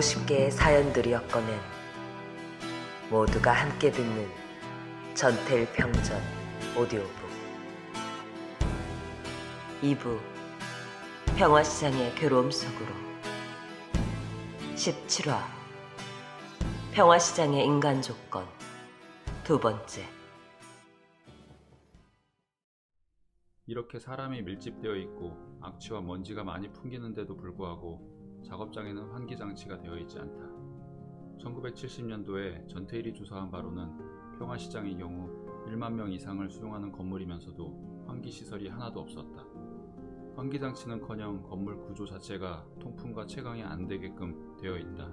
150개의 사연들이었거늘 모두가 함께 듣는 전태일 평전 오디오북 2부 평화시장의 괴로움 속으로 17화 평화시장의 인간 조건 두 번째. 이렇게 사람이 밀집되어 있고 악취와 먼지가 많이 풍기는데도 불구하고 작업장에는 환기장치가 되어 있지 않다. 1970년도에 전태일이 조사한 바로는 평화시장의 경우 1만 명 이상을 수용하는 건물이면서도 환기시설이 하나도 없었다. 환기장치는커녕 건물 구조 자체가 통풍과 채광이 안 되게끔 되어 있다.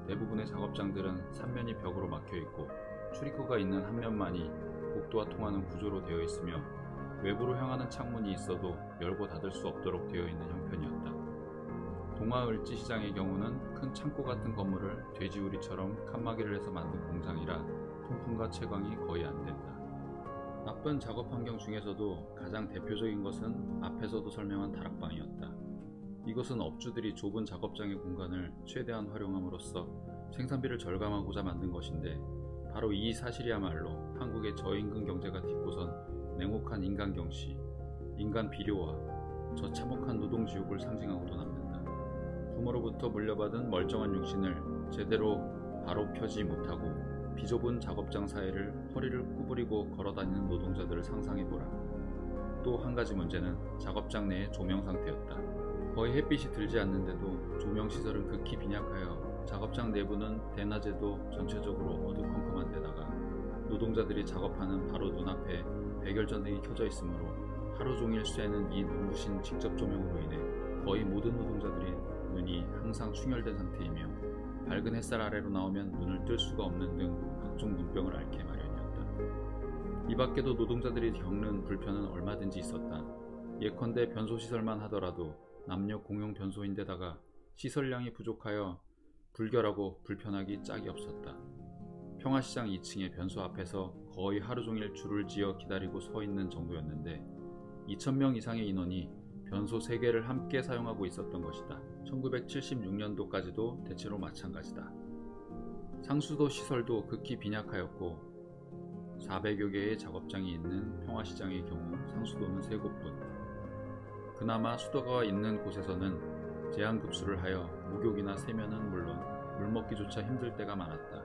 대부분의 작업장들은 3면이 벽으로 막혀 있고 출입구가 있는 한 면만이 복도와 통하는 구조로 되어 있으며 외부로 향하는 창문이 있어도 열고 닫을 수 없도록 되어 있는 형편이었다. 동아을지시장의 경우는 큰 창고 같은 건물을 돼지우리처럼 칸막이를 해서 만든 공장이라 통풍과 채광이 거의 안 된다. 나쁜 작업 환경 중에서도 가장 대표적인 것은 앞에서도 설명한 다락방이었다. 이것은 업주들이 좁은 작업장의 공간을 최대한 활용함으로써 생산비를 절감하고자 만든 것인데, 바로 이 사실이야말로 한국의 저임금 경제가 딛고선 냉혹한 인간 경시, 인간 비료와 저 참혹한 노동지옥을 상징하고도 남는다. 부모로부터 물려받은 멀쩡한 육신을 제대로 바로 펴지 못하고 비좁은 작업장 사이를 허리를 구부리고 걸어다니는 노동자들을 상상해보라. 또 한 가지 문제는 작업장 내의 조명 상태였다. 거의 햇빛이 들지 않는데도 조명시설은 극히 빈약하여 작업장 내부는 대낮에도 전체적으로 어두컴컴한 데다가 노동자들이 작업하는 바로 눈앞에 백열전등이 켜져 있으므로 하루 종일 쐬는 이 눈부신 직접 조명으로 인해 거의 모든 노동자들이 눈이 항상 충혈된 상태이며 밝은 햇살 아래로 나오면 눈을 뜰 수가 없는 등 각종 눈병을 앓게 마련이었다. 이 밖에도 노동자들이 겪는 불편은 얼마든지 있었다. 예컨대 변소시설만 하더라도 남녀 공용 변소인데다가 시설량이 부족하여 불결하고 불편하기 짝이 없었다. 평화시장 2층의 변소 앞에서 거의 하루 종일 줄을 지어 기다리고 서 있는 정도였는데 2,000명 이상의 인원이 변소 3개를 함께 사용하고 있었던 것이다. 1976년도까지도 대체로 마찬가지다. 상수도 시설도 극히 빈약하였고 400여 개의 작업장이 있는 평화시장의 경우 상수도는 3곳뿐. 그나마 수도가 있는 곳에서는 제한급수를 하여 목욕이나 세면은 물론 물먹기조차 힘들 때가 많았다.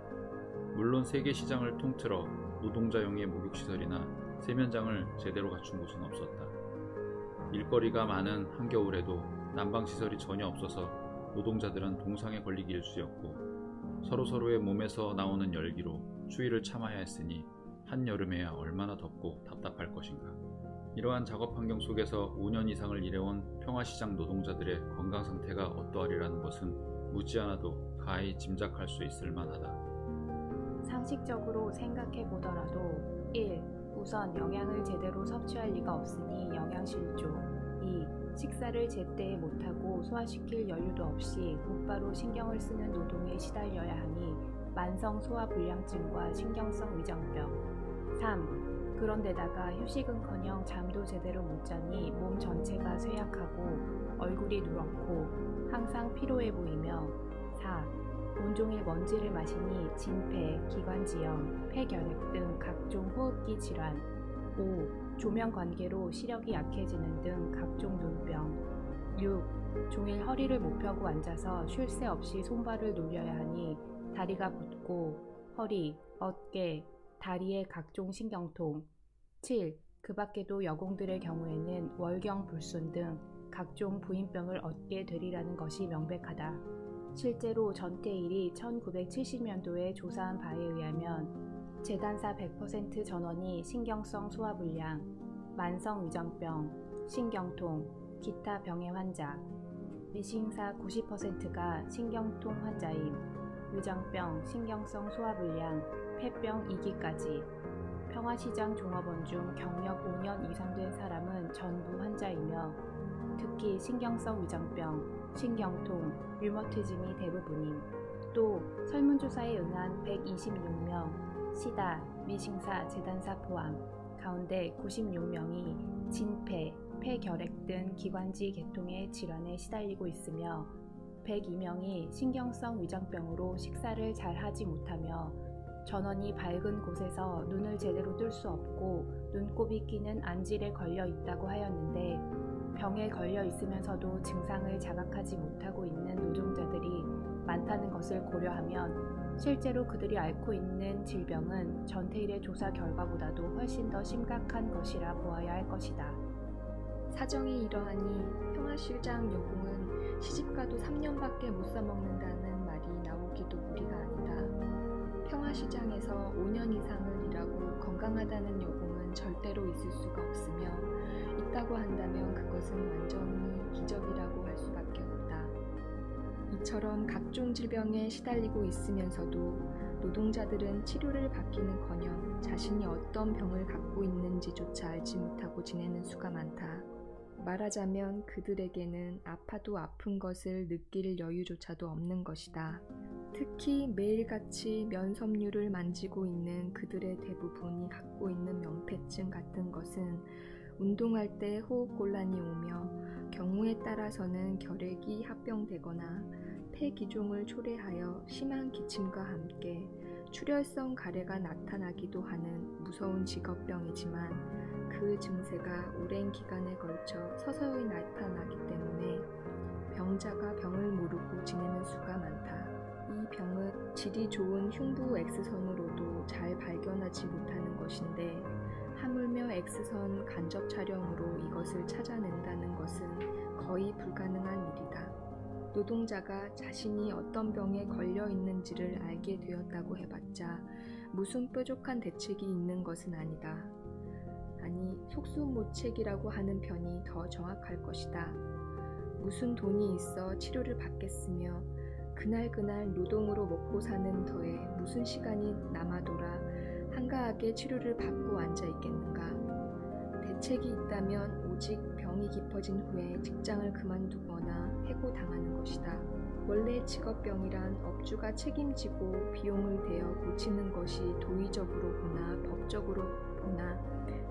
물론 세계 시장을 통틀어 노동자용의 목욕시설이나 세면장을 제대로 갖춘 곳은 없었다. 일거리가 많은 한겨울에도 난방시설이 전혀 없어서 노동자들은 동상에 걸리기 일쑤였고 서로서로의 몸에서 나오는 열기로 추위를 참아야 했으니 한여름에야 얼마나 덥고 답답할 것인가. 이러한 작업 환경 속에서 5년 이상을 일해온 평화시장 노동자들의 건강 상태가 어떠하리라는 것은 묻지 않아도 가히 짐작할 수 있을 만하다. 상식적으로 생각해 보더라도 1. 우선 영양을 제대로 섭취할 리가 없으니 영양실조. 2. 식사를 제때 못하고 소화시킬 여유도 없이 곧바로 신경을 쓰는 노동에 시달려야 하니 만성 소화불량증과 신경성 위장병. 3. 그런데다가 휴식은커녕 잠도 제대로 못 자니 몸 전체가 쇠약하고 얼굴이 누렇고 항상 피로해 보이며. 4. 온종일 먼지를 마시니 진폐, 기관지염, 폐결핵 등 각종 호흡기 질환. 5. 조명 관계로 시력이 약해지는 등 각종 눈병. 6. 종일 허리를 못 펴고 앉아서 쉴 새 없이 손발을 놀려야 하니 다리가 붓고 허리, 어깨, 다리의 각종 신경통. 7. 그 밖에도 여공들의 경우에는 월경 불순 등 각종 부인병을 얻게 되리라는 것이 명백하다. 실제로 전태일이 1970년도에 조사한 바에 의하면 재단사 100% 전원이 신경성 소화불량, 만성 위장병, 신경통, 기타 병의 환자, 미싱사 90%가 신경통 환자임, 위장병, 신경성 소화불량, 폐병 2기까지. 평화시장 종업원 중 경력 5년 이상 된 사람은 전부 환자이며 특히 신경성 위장병, 신경통, 류머티즘이 대부분임. 또 설문조사에 응한 126명, 시다, 미싱사, 재단사 포함 가운데 96명이 진폐, 폐결핵 등 기관지 계통의 질환에 시달리고 있으며 102명이 신경성 위장병으로 식사를 잘 하지 못하며 전원이 밝은 곳에서 눈을 제대로 뜰 수 없고 눈곱이 끼는 안질에 걸려 있다고 하였는데, 병에 걸려 있으면서도 증상을 자각하지 못하고 있는 노동자들이 많다는 것을 고려하면 실제로 그들이 앓고 있는 질병은 전태일의 조사 결과보다도 훨씬 더 심각한 것이라 보아야 할 것이다. 사정이 이러하니 평화실장 여공은 시집가도 3년밖에 못 써먹는다는 말이 나오기도 무리가 아니다. 평화시장에서 5년 이상을 일하고 건강하다는 여공은 절대로 있을 수가 없으며, 있다고 한다면 그것은 완전히 기적이라고 할 수밖에 없다. 이처럼 각종 질병에 시달리고 있으면서도 노동자들은 치료를 받기는커녕 자신이 어떤 병을 갖고 있는지조차 알지 못하고 지내는 수가 많다. 말하자면 그들에게는 아파도 아픈 것을 느낄 여유조차도 없는 것이다. 특히 매일같이 면섬유를 만지고 있는 그들의 대부분이 갖고 있는 명폐증 같은 것은 운동할 때 호흡곤란이 오며 경우에 따라서는 결핵이 합병되거나 폐기종을 초래하여 심한 기침과 함께 출혈성 가래가 나타나기도 하는 무서운 직업병이지만, 그 증세가 오랜 기간에 걸쳐 서서히 나타나기 때문에 병자가 병을 모르고 지내는 수가 많다. 이 병은 질이 좋은 흉부 X선으로도 잘 발견하지 못하는 것인데, 하물며 X선 간접 촬영으로 이것을 찾아낸다는 것은 거의 불가능한 일이다. 노동자가 자신이 어떤 병에 걸려 있는지를 알게 되었다고 해봤자 무슨 뾰족한 대책이 있는 것은 아니다. 아니, 속수무책이라고 하는 편이 더 정확할 것이다. 무슨 돈이 있어 치료를 받겠으며 그날그날 노동으로 먹고 사는 터에 무슨 시간이 남아돌아 한가하게 치료를 받고 앉아있겠는가. 대책이 있다면 오직 병이 깊어진 후에 직장을 그만두거나 해고당하는 것이다. 원래 직업병이란 업주가 책임지고 비용을 대어 고치는 것이 도의적으로 보나 법적으로 보나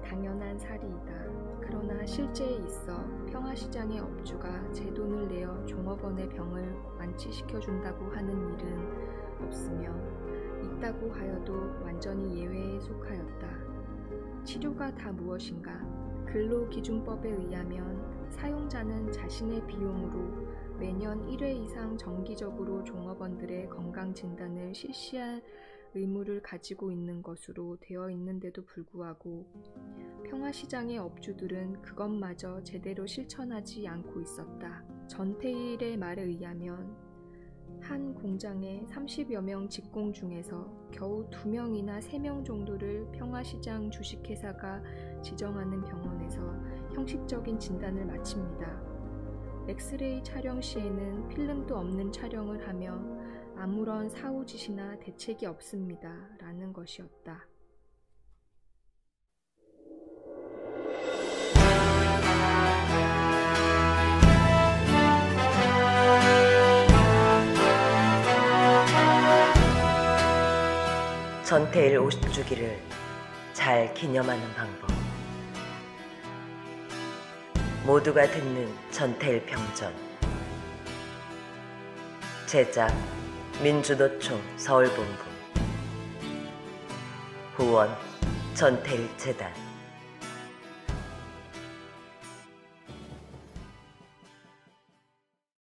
당연한 사리이다. 그러나 실제에 있어 평화시장의 업주가 제 돈을 내어 종업원의 병을 완치시켜준다고 하는 일은 없으며, 있다고 하여도 완전히 예외에 속하였다. 치료가 다 무엇인가? 근로기준법에 의하면 사용자는 자신의 비용으로 매년 1회 이상 정기적으로 종업원들의 건강진단을 실시할 의무를 가지고 있는 것으로 되어 있는데도 불구하고 평화시장의 업주들은 그것마저 제대로 실천하지 않고 있었다. 전태일의 말에 의하면 한 공장의 30여 명 직공 중에서 겨우 2명이나 3명 정도를 평화시장 주식회사가 지정하는 병원에서 형식적인 진단을 마칩니다. 엑스레이 촬영 시에는 필름도 없는 촬영을 하며 아무런 사후지시나 대책이 없습니다. 라는 것이었다. 전태일 50주기를 잘 기념하는 방법. 모두가 듣는 전태일 평전. 제작 민주노총 서울본부. 후원 전태일 재단.